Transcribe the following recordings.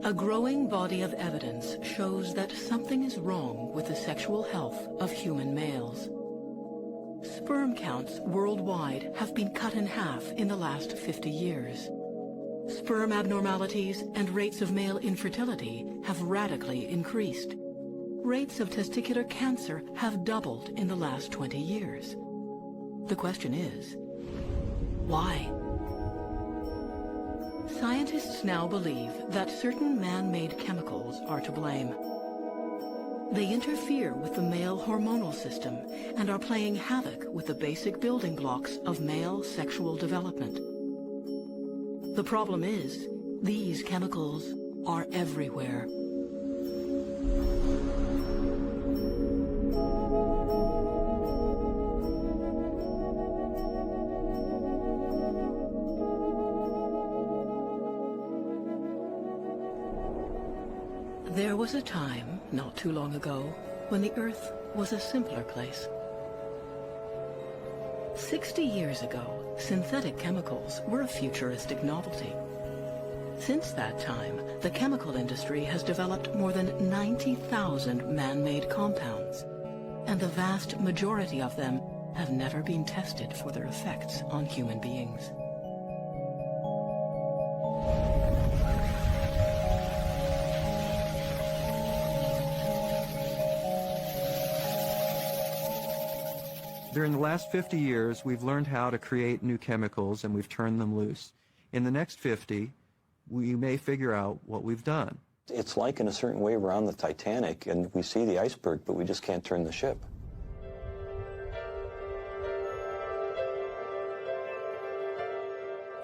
A growing body of evidence shows that something is wrong with the sexual health of human males. Sperm counts worldwide have been cut in half in the last 50 years. Sperm abnormalities and rates of male infertility have radically increased. Rates of testicular cancer have doubled in the last 20 years. The question is, why? Scientists now believe that certain man-made chemicals are to blame. They interfere with the male hormonal system and are playing havoc with the basic building blocks of male sexual development. The problem is, these chemicals are everywhere. There was a time, not too long ago, when the Earth was a simpler place. 60 years ago, synthetic chemicals were a futuristic novelty. Since that time, the chemical industry has developed more than 90,000 man-made compounds, and the vast majority of them have never been tested for their effects on human beings. During the last 50 years, we've learned how to create new chemicals and we've turned them loose. In the next 50, we may figure out what we've done. It's like in a certain way we're on the Titanic and we see the iceberg, but we just can't turn the ship.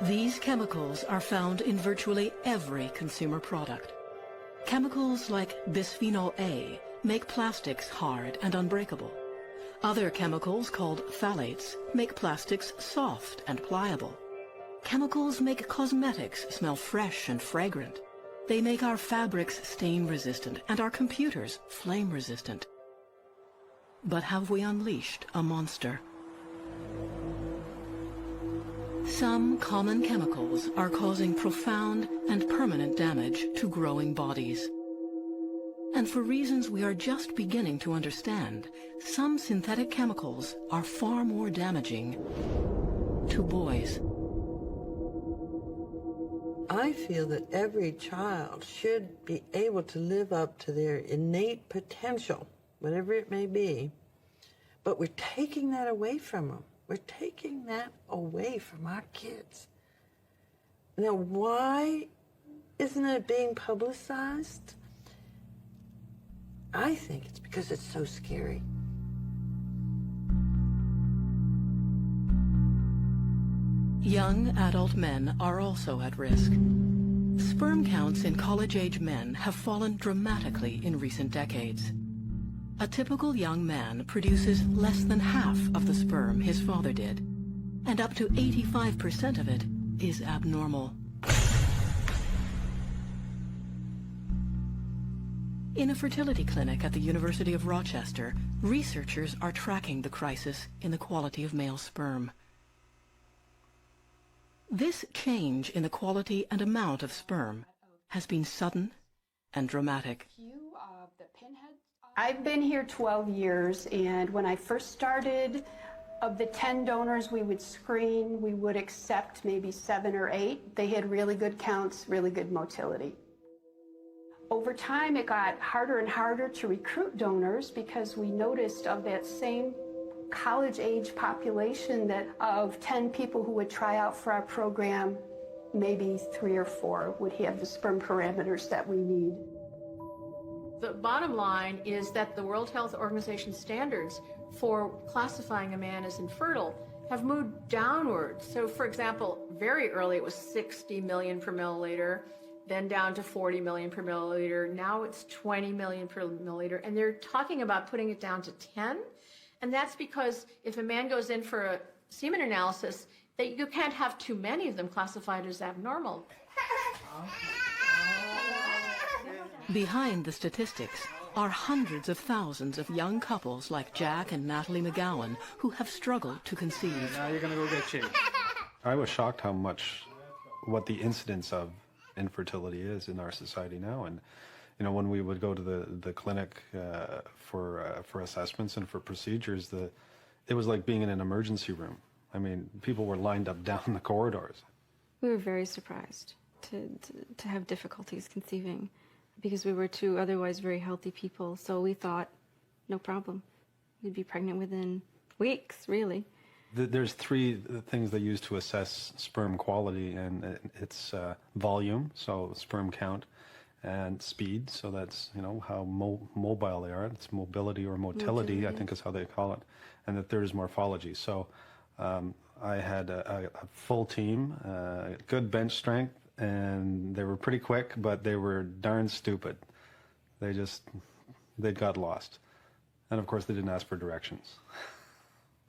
These chemicals are found in virtually every consumer product. Chemicals like bisphenol A make plastics hard and unbreakable. Other chemicals called phthalates make plastics soft and pliable. Chemicals make cosmetics smell fresh and fragrant. They make our fabrics stain-resistant and our computers flame-resistant. But have we unleashed a monster? Some common chemicals are causing profound and permanent damage to growing bodies. And for reasons we are just beginning to understand, some synthetic chemicals are far more damaging to boys. I feel that every child should be able to live up to their innate potential, whatever it may be, but we're taking that away from them. We're taking that away from our kids. Now, why isn't it being publicized? I think it's because it's so scary. Young adult men are also at risk. Sperm counts in college-age men have fallen dramatically in recent decades. A typical young man produces less than half of the sperm his father did, and up to 85% of it is abnormal. In a fertility clinic at the University of Rochester, researchers are tracking the crisis in the quality of male sperm. This change in the quality and amount of sperm has been sudden and dramatic. I've been here 12 years, and when I first started, of the 10 donors we would screen, we would accept maybe 7 or 8. They had really good counts, really good motility. Over time, it got harder and harder to recruit donors because we noticed of that same college-age population that of 10 people who would try out for our program, maybe 3 or 4 would have the sperm parameters that we need. The bottom line is that the World Health Organization standards for classifying a man as infertile have moved downwards. So, for example, very early it was 60 million per milliliter, then down to 40 million per milliliter. Now it's 20 million per milliliter, and they're talking about putting it down to 10. And that's because if a man goes in for a semen analysis, that you can't have too many of them classified as abnormal. Behind the statistics are hundreds of thousands of young couples like Jack and Natalie McGowan who have struggled to conceive. Now you're gonna go get changed. I was shocked what the incidence of infertility is in our society now. And when we would go to the clinic for assessments and for procedures, it was like being in an emergency room. I mean, people were lined up down the corridors. We were very surprised to have difficulties conceiving, because we were two otherwise very healthy people. So we thought, no problem. We'd be pregnant within weeks, really. There's three things they use to assess sperm quality, and it's volume, so sperm count, and speed, so that's how mobile they are. It's mobility or motility, I think is how they call it. And the third is morphology. So I had a full team, good bench strength, and they were pretty quick, but they were darn stupid. They got lost. And of course they didn't ask for directions.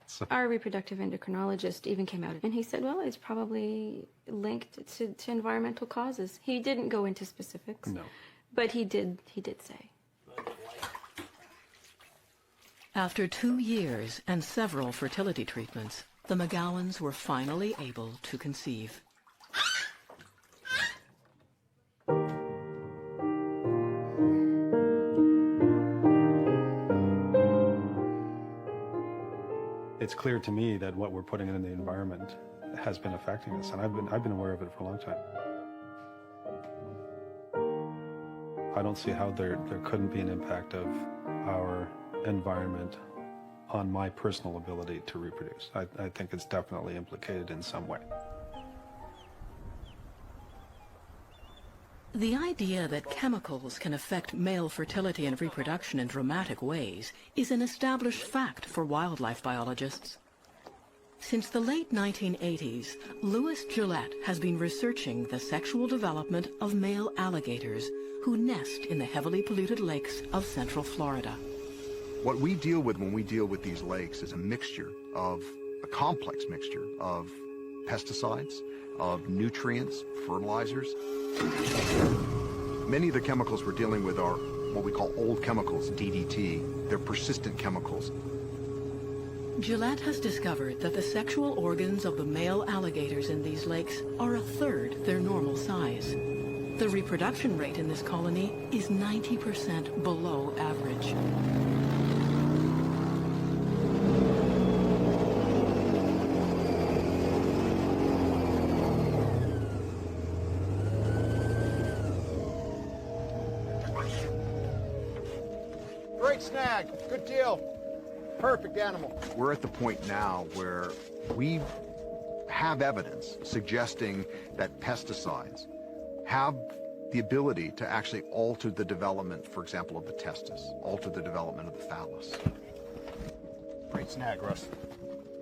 So. Our reproductive endocrinologist even came out and he said, well, it's probably linked to environmental causes. He didn't go into specifics. No. But he did say. After 2 years and several fertility treatments, the McGowans were finally able to conceive. It's clear to me that what we're putting in the environment has been affecting us, and I've been aware of it for a long time. I don't see how there couldn't be an impact of our environment on my personal ability to reproduce. I think it's definitely implicated in some way. The idea that chemicals can affect male fertility and reproduction in dramatic ways is an established fact for wildlife biologists. Since the late 1980s, Louis Gillette has been researching the sexual development of male alligators who nest in the heavily polluted lakes of Central Florida. What we deal with when we deal with these lakes is a complex mixture of pesticides, of nutrients, fertilizers. Many of the chemicals we're dealing with are what we call old chemicals, DDT. They're persistent chemicals. Gillette has discovered that the sexual organs of the male alligators in these lakes are a third their normal size. The reproduction rate in this colony is 90% below average. Great snag, good deal. Perfect animal. We're at the point now where we have evidence suggesting that pesticides have the ability to actually alter the development, for example, of the testis, alter the development of the phallus. Great snag, Russ.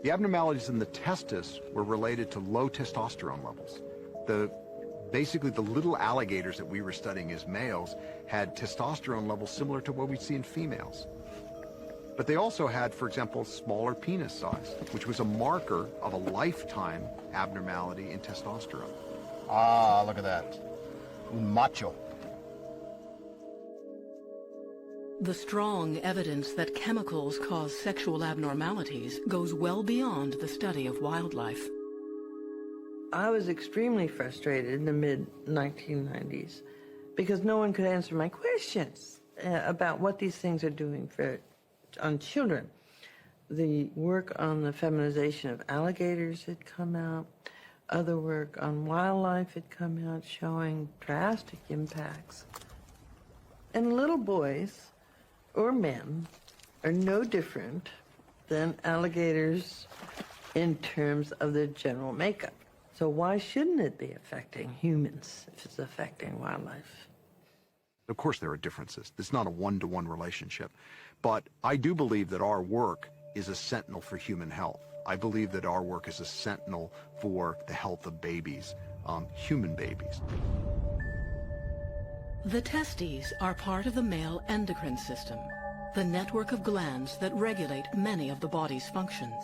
The abnormalities in the testis were related to low testosterone levels. Basically, the little alligators that we were studying as males had testosterone levels similar to what we see in females. But they also had, for example, smaller penis size, which was a marker of a lifetime abnormality in testosterone. Ah, look at that. Un macho. The strong evidence that chemicals cause sexual abnormalities goes well beyond the study of wildlife. I was extremely frustrated in the mid-1990s because no one could answer my questions about what these things are doing on children. The work on the feminization of alligators had come out. Other work on wildlife had come out showing drastic impacts. And little boys or men are no different than alligators in terms of their general makeup. So why shouldn't it be affecting humans if it's affecting wildlife? Of course there are differences. It's not a one-to-one relationship. But I do believe that our work is a sentinel for human health. I believe that our work is a sentinel for the health of babies, human babies. The testes are part of the male endocrine system, the network of glands that regulate many of the body's functions.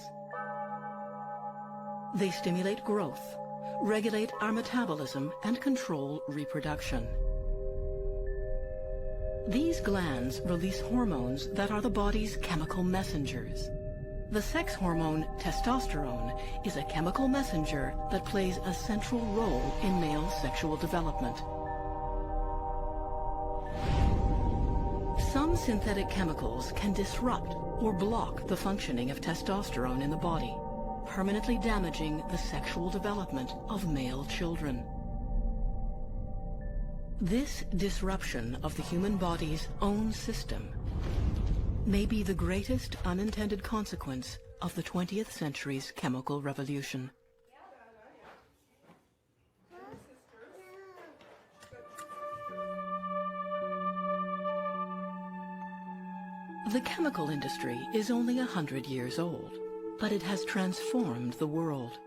They stimulate growth, regulate our metabolism, and control reproduction. These glands release hormones that are the body's chemical messengers. The sex hormone testosterone is a chemical messenger that plays a central role in male sexual development. Some synthetic chemicals can disrupt or block the functioning of testosterone in the body, permanently damaging the sexual development of male children. This disruption of the human body's own system may be the greatest unintended consequence of the 20th century's chemical revolution. The chemical industry is only 100 years old, but it has transformed the world.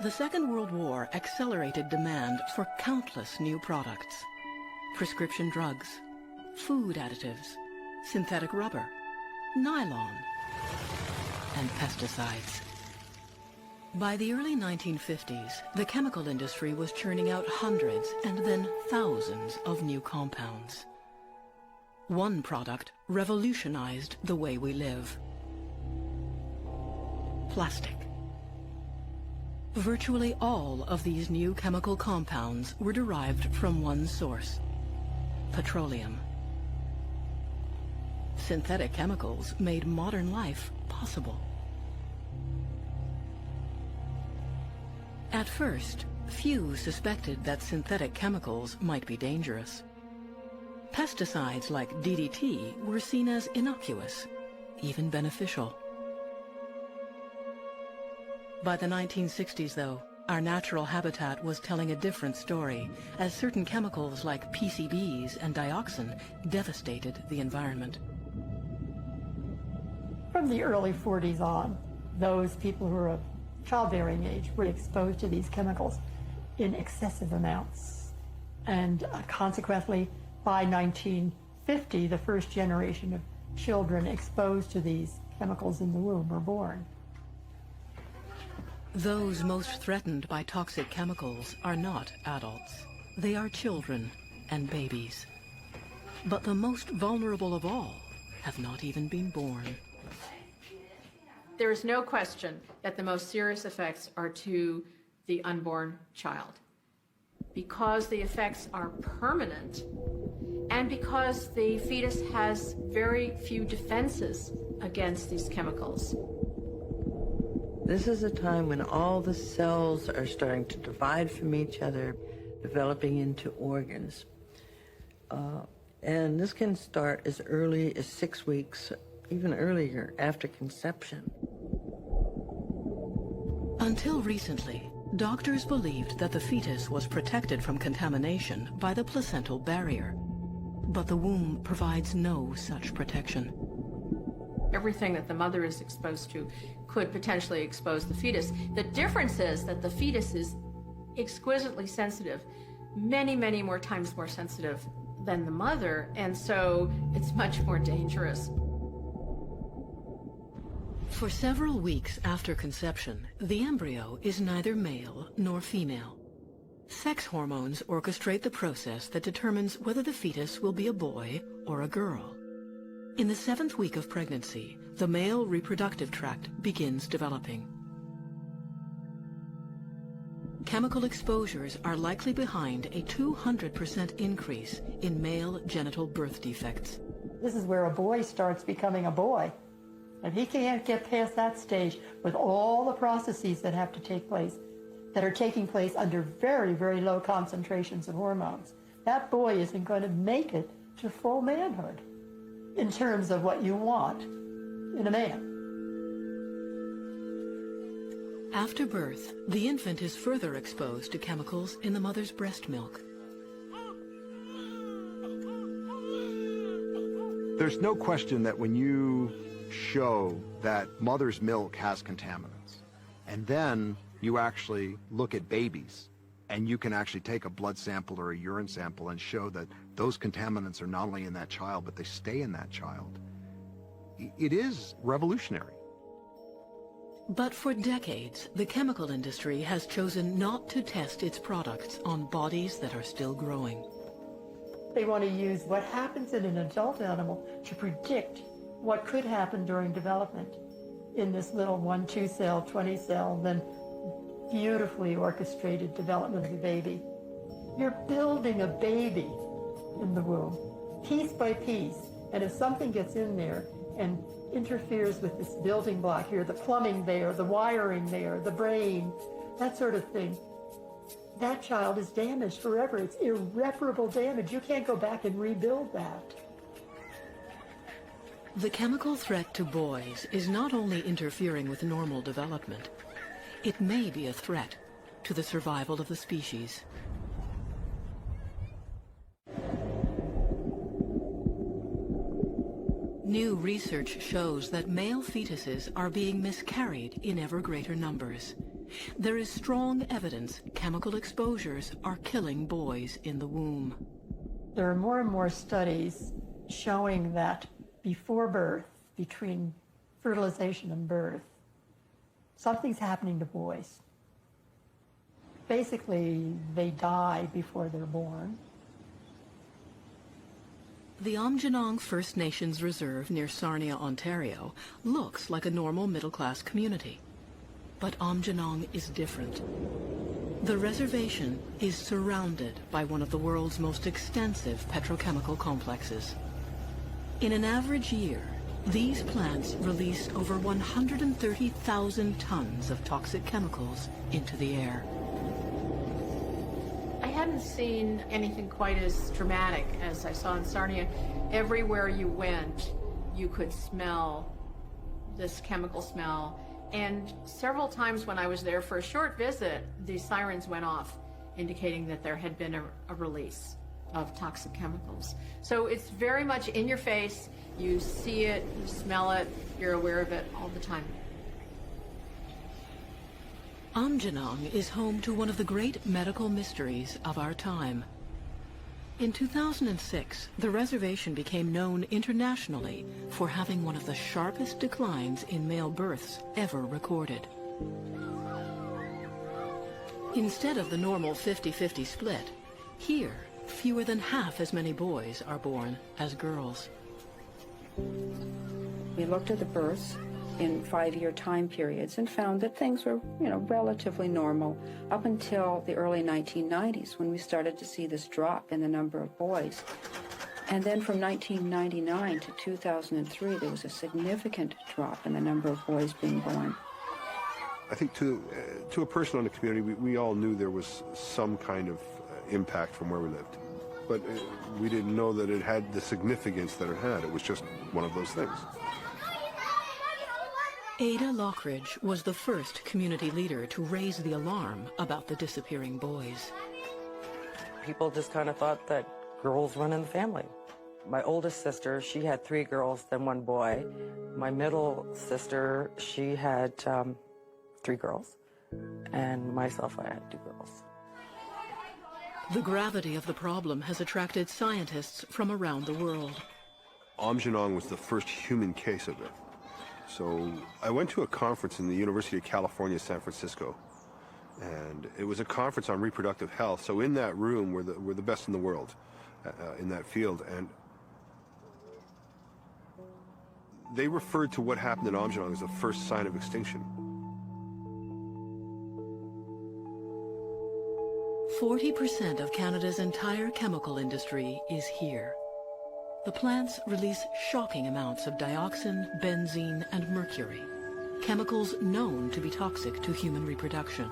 The Second World War accelerated demand for countless new products: prescription drugs, food additives, synthetic rubber, nylon, and pesticides. By the early 1950s, the chemical industry was churning out hundreds and then thousands of new compounds. One product revolutionized the way we live: plastic. Virtually all of these new chemical compounds were derived from one source: petroleum. Synthetic chemicals made modern life possible. At first, few suspected that synthetic chemicals might be dangerous. Pesticides like DDT were seen as innocuous, even beneficial. By the 1960s, though, our natural habitat was telling a different story, as certain chemicals like PCBs and dioxin devastated the environment. From the early 40s on, those people who are of childbearing age were exposed to these chemicals in excessive amounts. And consequently, by 1950, the first generation of children exposed to these chemicals in the womb were born. Those most threatened by toxic chemicals are not adults. They are children and babies. But the most vulnerable of all have not even been born. There is no question that the most serious effects are to the unborn child, because the effects are permanent and because the fetus has very few defenses against these chemicals. This is a time when all the cells are starting to divide from each other, developing into organs. And this can start as early as 6 weeks, even earlier, after conception. Until recently, doctors believed that the fetus was protected from contamination by the placental barrier. But the womb provides no such protection. Everything that the mother is exposed to could potentially expose the fetus. The difference is that the fetus is exquisitely sensitive, many, many more times more sensitive than the mother, and so it's much more dangerous. For several weeks after conception, the embryo is neither male nor female. Sex hormones orchestrate the process that determines whether the fetus will be a boy or a girl. In the 7th week of pregnancy, the male reproductive tract begins developing. Chemical exposures are likely behind a 200% increase in male genital birth defects. This is where a boy starts becoming a boy. If he can't get past that stage with all the processes that have to take place, that are taking place under very, very low concentrations of hormones, that boy isn't going to make it to full manhood in terms of what you want in a man. After birth, the infant is further exposed to chemicals in the mother's breast milk. There's no question that when you show that mother's milk has contaminants, and then you actually look at babies, and you can actually take a blood sample or a urine sample and show that those contaminants are not only in that child, but they stay in that child. It is revolutionary. But for decades, the chemical industry has chosen not to test its products on bodies that are still growing. They want to use what happens in an adult animal to predict what could happen during development. in this little 1, 2 cell, 20 cell, then beautifully orchestrated development of the baby. You're building a baby in the womb, piece by piece. And if something gets in there and interferes with this building block here, the plumbing there, the wiring there, the brain, that sort of thing, that child is damaged forever. It's irreparable damage. You can't go back and rebuild that. The chemical threat to boys is not only interfering with normal development, it may be a threat to the survival of the species. New research shows that male fetuses are being miscarried in ever greater numbers. There is strong evidence chemical exposures are killing boys in the womb. There are more and more studies showing that before birth, between fertilization and birth, something's happening to boys. Basically, they die before they're born. The Aamjiwnaang First Nations Reserve near Sarnia, Ontario, looks like a normal middle-class community. But Aamjiwnaang is different. The reservation is surrounded by one of the world's most extensive petrochemical complexes. In an average year, these plants release over 130,000 tons of toxic chemicals into the air. I hadn't seen anything quite as dramatic as I saw in Sarnia. Everywhere you went, you could smell this chemical smell. And several times when I was there for a short visit, the sirens went off, indicating that there had been a release of toxic chemicals. So it's very much in your face. You see it, you smell it, you're aware of it all the time. Aamjiwnaang is home to one of the great medical mysteries of our time. In 2006, the reservation became known internationally for having one of the sharpest declines in male births ever recorded. Instead of the normal 50-50 split, here, fewer than half as many boys are born as girls. We looked at the births in 5-year time periods and found that things were, relatively normal up until the early 1990s when we started to see this drop in the number of boys. And then from 1999 to 2003, there was a significant drop in the number of boys being born. I think to a person in the community, we all knew there was some kind of impact from where we lived. But we didn't know that it had the significance that it had. It was just one of those things. Ada Lockridge was the first community leader to raise the alarm about the disappearing boys. People just kind of thought that girls run in the family. My oldest sister, she had 3 girls, then 1 boy. My middle sister, she had 3 girls. And myself, I had 2 girls. The gravity of the problem has attracted scientists from around the world. Aamjiwnaang was the first human case of it. So I went to a conference in the University of California, San Francisco, and it was a conference on reproductive health. So in that room were the best in the world in that field, and they referred to what happened in Aamjiwnaang as the first sign of extinction. 40% of Canada's entire chemical industry is here. The plants release shocking amounts of dioxin, benzene, and mercury, chemicals known to be toxic to human reproduction.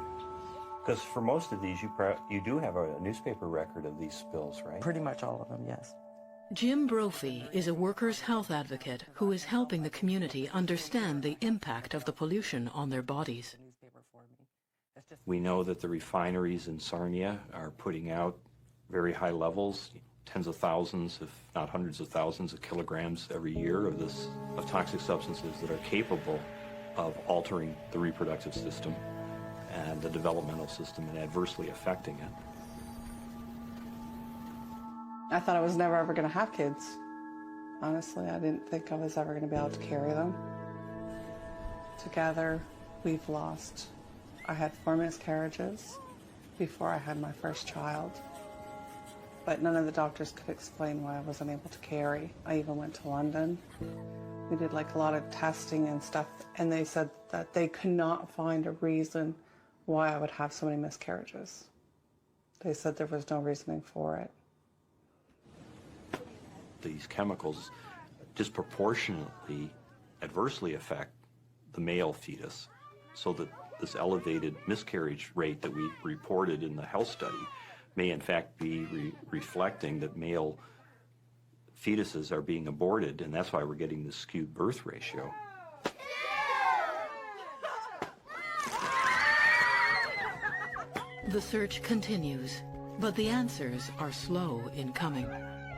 Because for most of these, you do have a newspaper record of these spills, right? Pretty much all of them, yes. Jim Brophy is a workers' health advocate who is helping the community understand the impact of the pollution on their bodies. We know that the refineries in Sarnia are putting out very high levels, tens of thousands, if not hundreds of thousands of kilograms every year of toxic substances that are capable of altering the reproductive system and the developmental system and adversely affecting it. I thought I was never ever going to have kids. Honestly, I didn't think I was ever going to be able to carry them. Together, we've lost. I had 4 miscarriages before I had my first child. But none of the doctors could explain why I wasn't able to carry. I even went to London. We did like a lot of testing and stuff, and they said that they could not find a reason why I would have so many miscarriages. They said there was no reasoning for it. These chemicals disproportionately adversely affect the male fetus, so that this elevated miscarriage rate that we reported in the health study may in fact be reflecting that male fetuses are being aborted, and that's why we're getting this skewed birth ratio. The search continues, but the answers are slow in coming.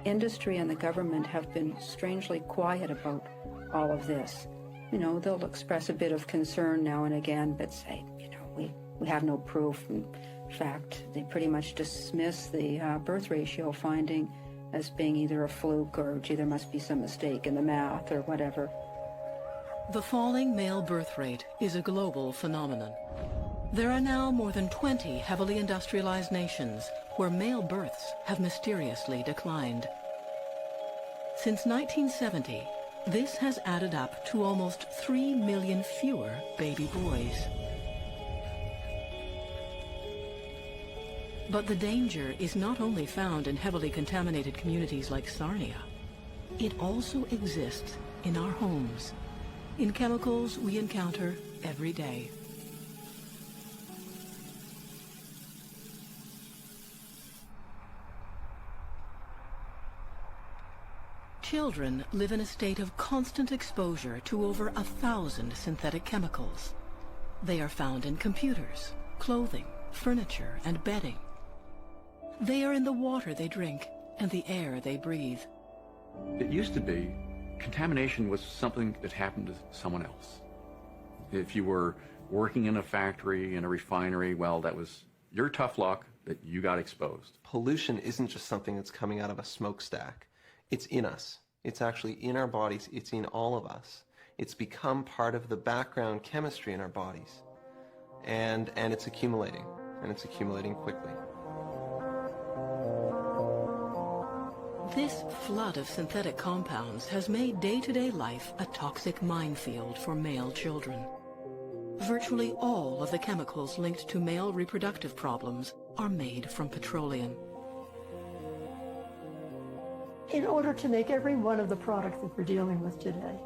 Industry and the government have been strangely quiet about all of this. You know, they'll express a bit of concern now and again, but say, you know, we have no proof. In fact, they pretty much dismiss the birth ratio finding as being either a fluke or, gee, there must be some mistake in the math or whatever. The falling male birth rate is a global phenomenon. There are now more than 20 heavily industrialized nations where male births have mysteriously declined. Since 1970, this has added up to almost 3 million fewer baby boys. But the danger is not only found in heavily contaminated communities like Sarnia. It also exists in our homes, in chemicals we encounter every day. Children live in a state of constant exposure to over 1,000 synthetic chemicals. They are found in computers, clothing, furniture, and bedding. They are in the water they drink and the air they breathe. It used to be contamination was something that happened to someone else. If you were working in a factory, in a refinery, well, that was your tough luck that you got exposed. Pollution isn't just something that's coming out of a smokestack. It's in us. It's actually in our bodies. It's in all of us. It's become part of the background chemistry in our bodies. And it's accumulating, and it's accumulating quickly. This flood of synthetic compounds has made day-to-day life a toxic minefield for male children. Virtually all of the chemicals linked to male reproductive problems are made from petroleum. In order to make every one of the products that we're dealing with today,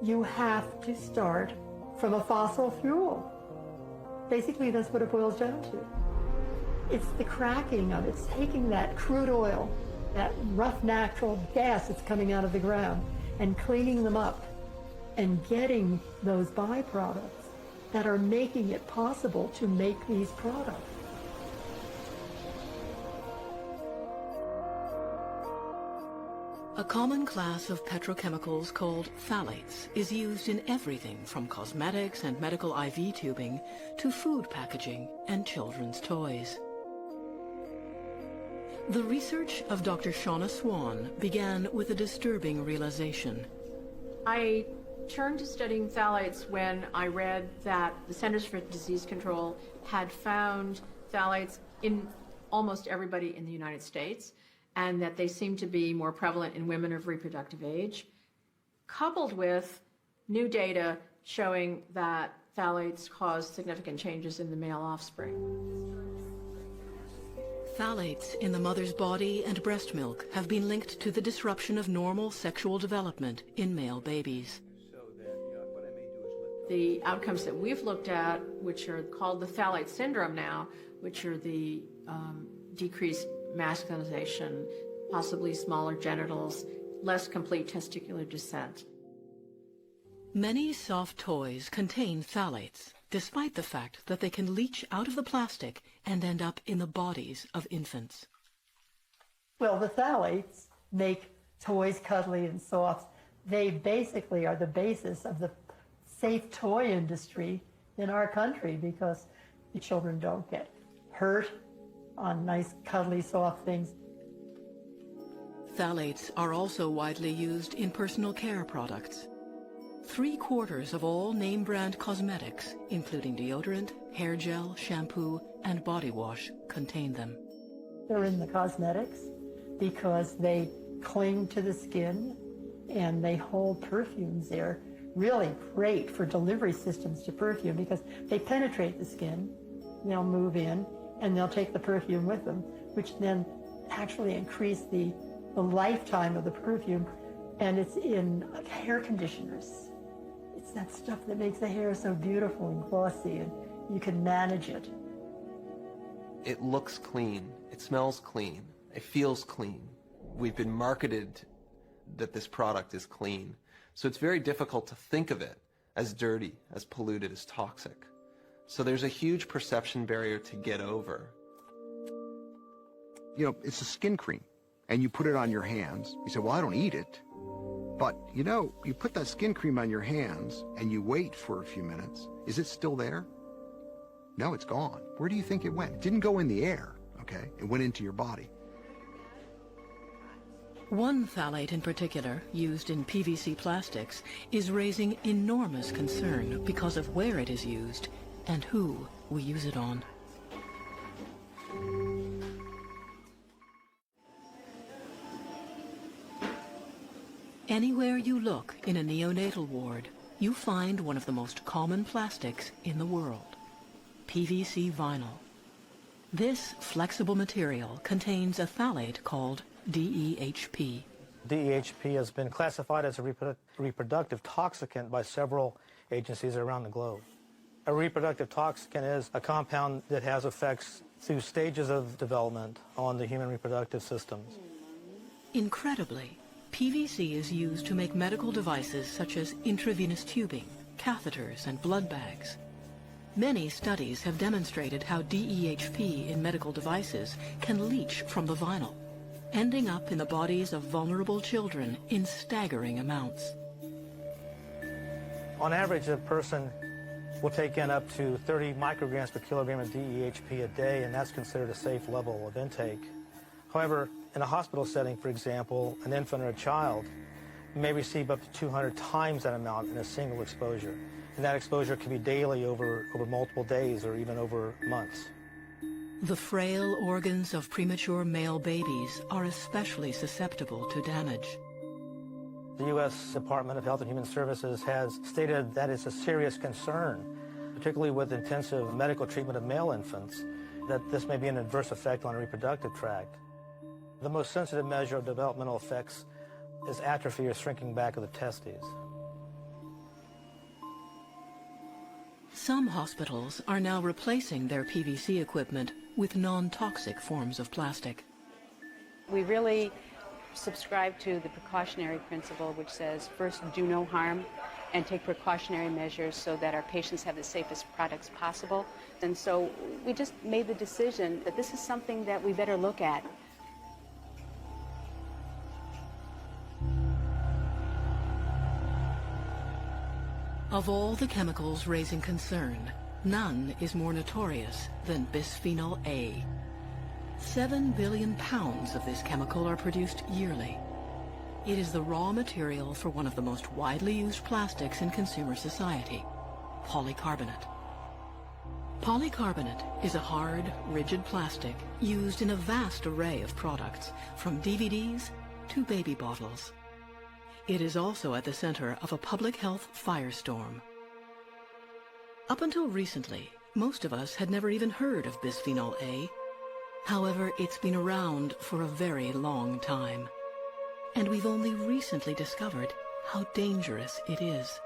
you have to start from a fossil fuel. Basically, that's what it boils down to. It's the cracking of it. It's taking that crude oil, that rough natural gas that's coming out of the ground, and cleaning them up and getting those byproducts that are making it possible to make these products. A common class of petrochemicals called phthalates is used in everything from cosmetics and medical IV tubing to food packaging and children's toys. The research of Dr. Shauna Swan began with a disturbing realization. I turned to studying phthalates when I read that the Centers for Disease Control had found phthalates in almost everybody in the United States, and that they seem to be more prevalent in women of reproductive age, coupled with new data showing that phthalates cause significant changes in the male offspring. Phthalates in the mother's body and breast milk have been linked to the disruption of normal sexual development in male babies. The outcomes that we've looked at, which are called the phthalate syndrome now, which are the decreased masculinization, possibly smaller genitals, less complete testicular descent. Many soft toys contain phthalates, despite the fact that they can leach out of the plastic and end up in the bodies of infants. Well, the phthalates make toys cuddly and soft. They basically are the basis of the safe toy industry in our country because the children don't get hurt on nice, cuddly, soft things. Phthalates are also widely used in personal care products. 3/4 of all name-brand cosmetics, including deodorant, hair gel, shampoo, and body wash, contain them. They're in the cosmetics because they cling to the skin and they hold perfumes there. Really great for delivery systems to perfume because they penetrate the skin, they'll move in, and they'll take the perfume with them, which then actually increase the lifetime of the perfume. And it's in hair conditioners. It's that stuff that makes the hair so beautiful and glossy, and you can manage it. It looks clean, it smells clean, it feels clean. We've been marketed that this product is clean. So it's very difficult to think of it as dirty, as polluted, as toxic. So there's a huge perception barrier to get over. You know, it's a skin cream, and you put it on your hands. You say, well, I don't eat it. But, you know, you put that skin cream on your hands, and you wait for a few minutes. Is it still there? No, it's gone. Where do you think it went? It didn't go in the air, okay? It went into your body. One phthalate in particular, used in PVC plastics, is raising enormous concern because of where it is used and who we use it on. Anywhere you look in a neonatal ward, you find one of the most common plastics in the world, PVC vinyl. This flexible material contains a phthalate called DEHP. DEHP has been classified as a reproductive toxicant by several agencies around the globe. A reproductive toxicant is a compound that has effects through stages of development on the human reproductive systems. Incredibly, PVC is used to make medical devices such as intravenous tubing, catheters, and blood bags. Many studies have demonstrated how DEHP in medical devices can leach from the vinyl, ending up in the bodies of vulnerable children in staggering amounts. On average, a person will take in up to 30 micrograms per kilogram of DEHP a day, and that's considered a safe level of intake. However, in a hospital setting, for example, an infant or a child may receive up to 200 times that amount in a single exposure. And that exposure can be daily over multiple days or even over months. The frail organs of premature male babies are especially susceptible to damage. The U.S. Department of Health and Human Services has stated that it's a serious concern, particularly with intensive medical treatment of male infants, that this may be an adverse effect on the reproductive tract. The most sensitive measure of developmental effects is atrophy or shrinking back of the testes. Some hospitals are now replacing their PVC equipment with non-toxic forms of plastic. We really subscribe to the precautionary principle, which says first do no harm and take precautionary measures so that our patients have the safest products possible. And so we just made the decision that this is something that we better look at. Of all the chemicals raising concern, none is more notorious than bisphenol A. 7 billion pounds of this chemical are produced yearly. It is the raw material for one of the most widely used plastics in consumer society, polycarbonate. Polycarbonate is a hard, rigid plastic used in a vast array of products, from DVDs to baby bottles. It is also at the center of a public health firestorm. Up until recently, most of us had never even heard of bisphenol A. However, it's been around for a very long time. And we've only recently discovered how dangerous it is.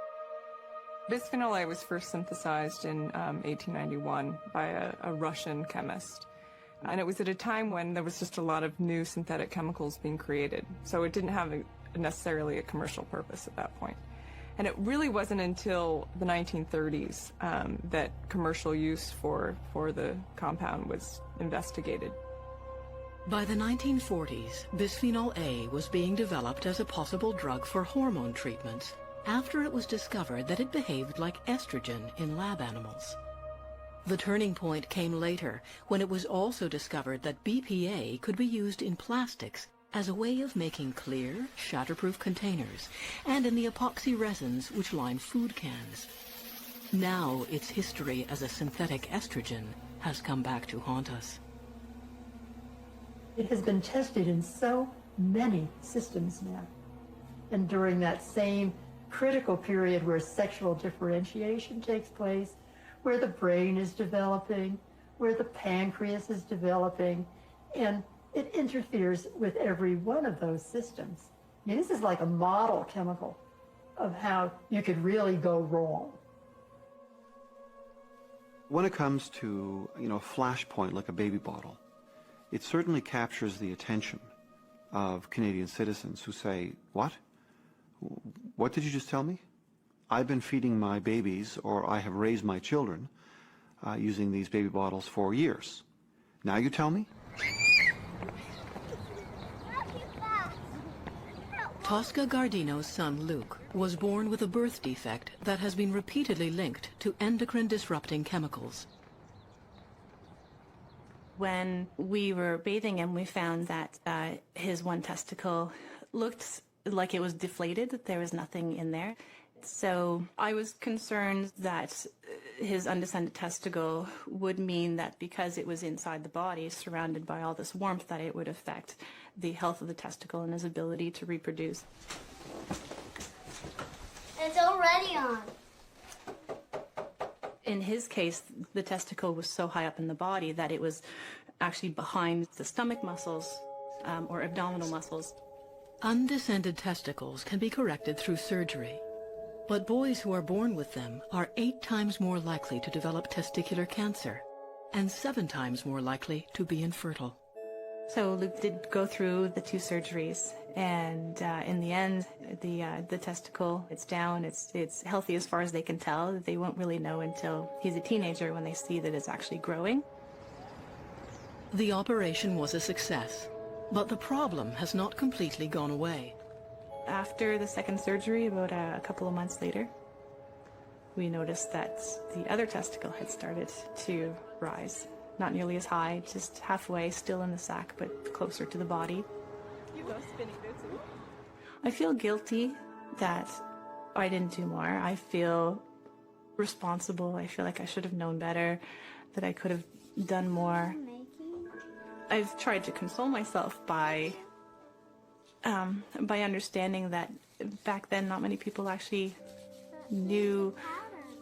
Bisphenol A was first synthesized in 1891 by a Russian chemist. And it was at a time when there was just a lot of new synthetic chemicals being created. So it didn't have necessarily a commercial purpose at that point. And it really wasn't until the 1930s that commercial use for the compound was investigated. By the 1940s, bisphenol A was being developed as a possible drug for hormone treatments after it was discovered that it behaved like estrogen in lab animals. The turning point came later when it was also discovered that BPA could be used in plastics as a way of making clear, shatterproof containers and in the epoxy resins which line food cans. Now its history as a synthetic estrogen has come back to haunt us. It has been tested in so many systems now. And during that same critical period where sexual differentiation takes place, where the brain is developing, where the pancreas is developing, and it interferes with every one of those systems. I mean, this is like a model chemical of how you could really go wrong. When it comes to, a flashpoint like a baby bottle, it certainly captures the attention of Canadian citizens who say, what? What did you just tell me? I've been feeding my babies, or I have raised my children using these baby bottles for years. Now you tell me? Tosca Gardino's son Luke was born with a birth defect that has been repeatedly linked to endocrine-disrupting chemicals. When we were bathing him, we found that his one testicle looked like it was deflated, that there was nothing in there. So I was concerned that his undescended testicle would mean that because it was inside the body, surrounded by all this warmth, that it would affect the health of the testicle and his ability to reproduce. It's already on. In his case, the testicle was so high up in the body that it was actually behind the stomach muscles or abdominal muscles. Undescended testicles can be corrected through surgery, but boys who are born with them are 8 times more likely to develop testicular cancer and 7 times more likely to be infertile. So Luke did go through the 2 surgeries, and in the end, the testicle, it's down, it's healthy as far as they can tell. They won't really know until he's a teenager when they see that it's actually growing. The operation was a success, but the problem has not completely gone away. After the 2nd surgery, about a couple of months later, we noticed that the other testicle had started to rise. Not nearly as high, just halfway, still in the sac, but closer to the body. You love spinning, don't you? I feel guilty that I didn't do more. I feel responsible. I feel like I should have known better, that I could have done more. I've tried to console myself by understanding that back then not many people actually knew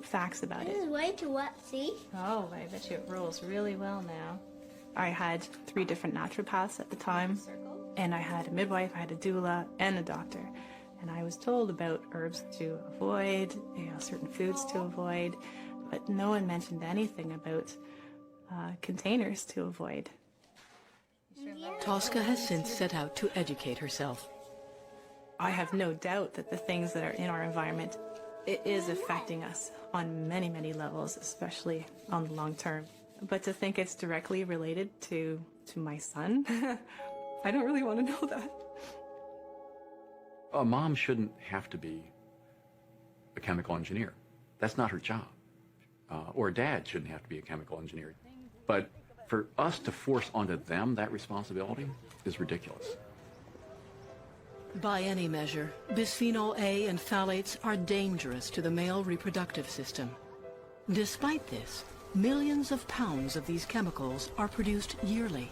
facts about it. This is way too wet, see? Oh, I bet you it rolls really well now. I had 3 different naturopaths at the time, and I had a midwife, I had a doula, and a doctor. And I was told about herbs to avoid, certain foods to avoid, but no one mentioned anything about containers to avoid. Tosca has since set out to educate herself. I have no doubt that the things that are in our environment, it is affecting us on many, many levels, especially on the long term. But to think it's directly related to my son, I don't really want to know that. A mom shouldn't have to be a chemical engineer. That's not her job. Or a dad shouldn't have to be a chemical engineer. But for us to force onto them that responsibility is ridiculous. By any measure, bisphenol A and phthalates are dangerous to the male reproductive system. Despite this, millions of pounds of these chemicals are produced yearly.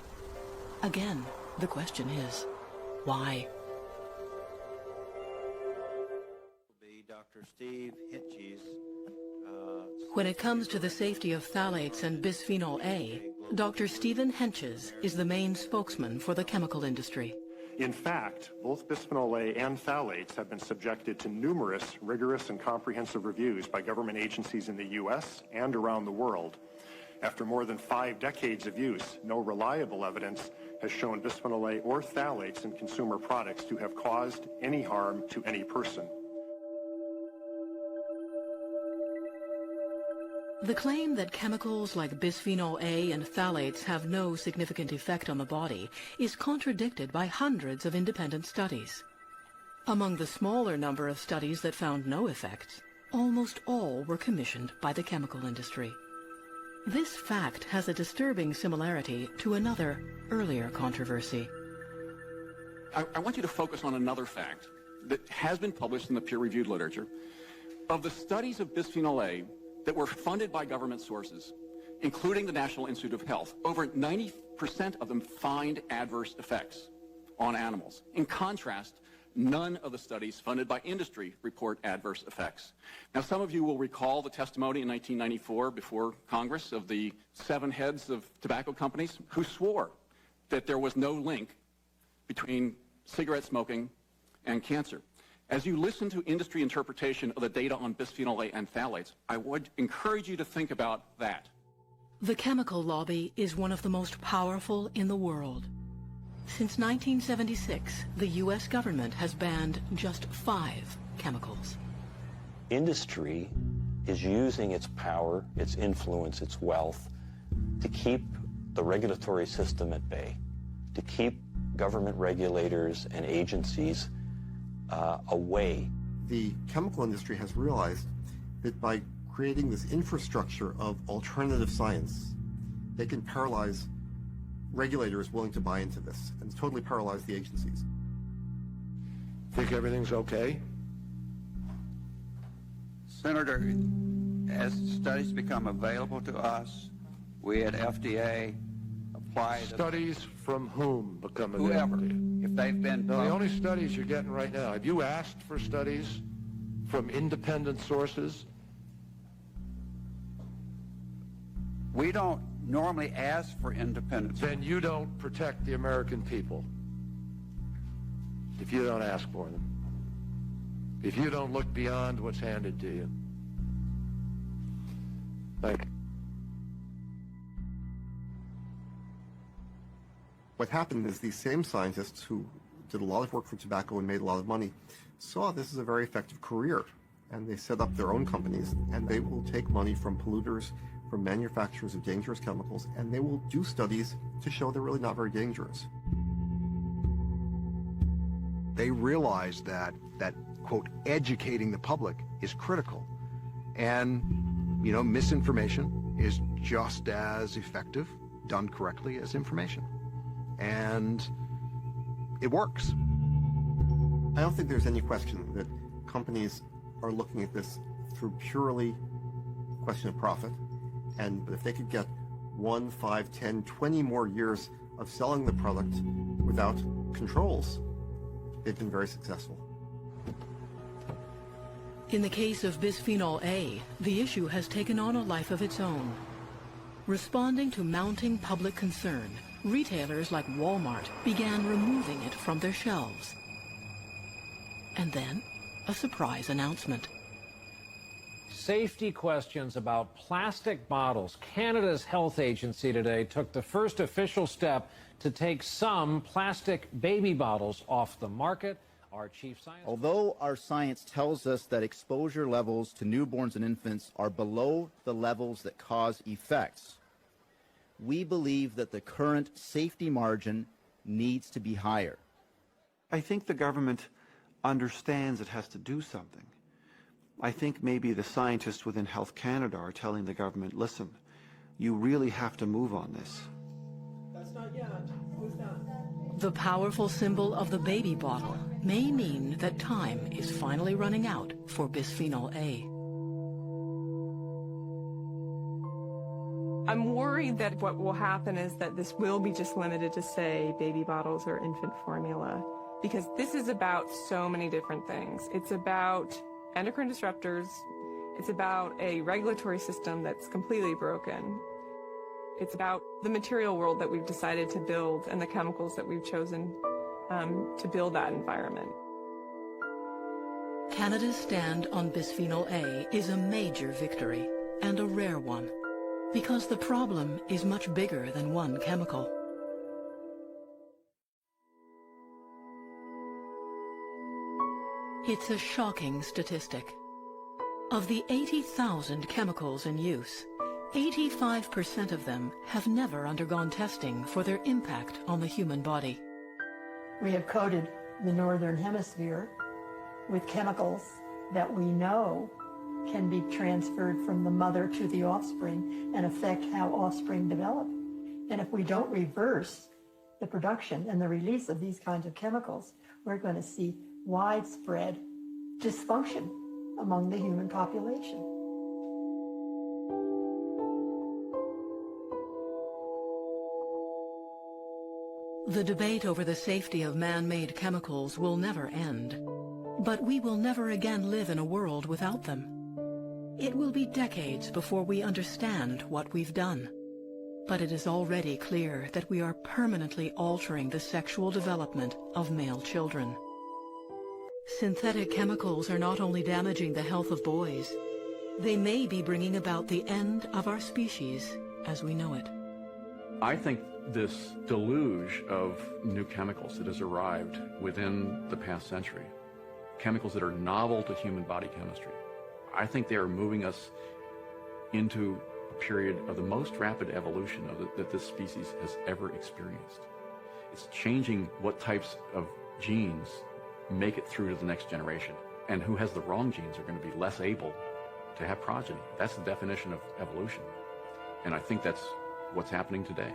Again, the question is, why? Dr. Steve Hitchens. When it comes to the safety of phthalates and bisphenol A, Dr. Stephen Henches is the main spokesman for the chemical industry. In fact, both bisphenol A and phthalates have been subjected to numerous rigorous and comprehensive reviews by government agencies in the U.S. and around the world. After more than 5 decades of use, no reliable evidence has shown bisphenol A or phthalates in consumer products to have caused any harm to any person. The claim that chemicals like bisphenol A and phthalates have no significant effect on the body is contradicted by hundreds of independent studies. Among the smaller number of studies that found no effects, almost all were commissioned by the chemical industry. This fact has a disturbing similarity to another, earlier controversy. I want you to focus on another fact that has been published in the peer-reviewed literature. Of the studies of bisphenol A that were funded by government sources, including the National Institute of Health, over 90% of them find adverse effects on animals. In contrast, none of the studies funded by industry report adverse effects. Now, some of you will recall the testimony in 1994 before Congress of the 7 heads of tobacco companies who swore that there was no link between cigarette smoking and cancer. As you listen to industry interpretation of the data on bisphenol A and phthalates, I would encourage you to think about that. The chemical lobby is one of the most powerful in the world. Since 1976, the U.S. government has banned just 5 chemicals. Industry is using its power, its influence, its wealth to keep the regulatory system at bay, to keep government regulators and agencies away. The chemical industry has realized that by creating this infrastructure of alternative science, they can paralyze regulators willing to buy into this and totally paralyze the agencies. Think everything's okay? Senator, as studies become available to us, we at FDA apply Studies from whom become whoever, available? If they've been No, the only studies you're getting right now, have you asked for studies from independent sources? We don't normally ask for independence. Then you don't protect the American people if you don't ask for them, if you don't look beyond what's handed to you. Thank you. What happened is these same scientists who did a lot of work for tobacco and made a lot of money saw this as a very effective career, and they set up their own companies, and they will take money from polluters, from manufacturers of dangerous chemicals, and they will do studies to show they're really not very dangerous. They realize that quote, educating the public is critical. And, you know, misinformation is just as effective, done correctly, as information. And it works. I don't think there's any question that companies are looking at this through purely a question of profit. And if they could get 1, 5, 10, 20 more years of selling the product without controls, they've been very successful. In the case of bisphenol A, the issue has taken on a life of its own. Responding to mounting public concern, retailers like Walmart began removing it from their shelves. And then, a surprise announcement. Safety questions about plastic bottles. Canada's health agency today took the first official step to take some plastic baby bottles off the market. Our chief scientist... Although our science tells us that exposure levels to newborns and infants are below the levels that cause effects, we believe that the current safety margin needs to be higher. I think the government understands it has to do something. I think maybe the scientists within Health Canada are telling the government, listen, you really have to move on this. That's not yet. Who's that? The powerful symbol of the baby bottle may mean that time is finally running out for bisphenol A. I'm worried that what will happen is that this will be just limited to, say, baby bottles or infant formula, because this is about so many different things. It's about endocrine disruptors. It's about a regulatory system that's completely broken. It's about the material world that we've decided to build and the chemicals that we've chosen to build that environment. Canada's stand on bisphenol A is a major victory, and a rare one, because the problem is much bigger than one chemical. It's a shocking statistic. Of the 80,000 chemicals in use, 85% of them have never undergone testing for their impact on the human body. We have coated the northern hemisphere with chemicals that we know can be transferred from the mother to the offspring and affect how offspring develop. And if we don't reverse the production and the release of these kinds of chemicals, we're going to see widespread dysfunction among the human population. The debate over the safety of man-made chemicals will never end, but we will never again live in a world without them. It will be decades before we understand what we've done, but it is already clear that we are permanently altering the sexual development of male children. Synthetic chemicals are not only damaging the health of boys, they may be bringing about the end of our species as we know it. I think this deluge of new chemicals that has arrived within the past century, chemicals that are novel to human body chemistry, I think they are moving us into a period of the most rapid evolution that this species has ever experienced. It's changing what types of genes make it through to the next generation, and who has the wrong genes are going to be less able to have progeny. That's the definition of evolution, and I think that's what's happening today.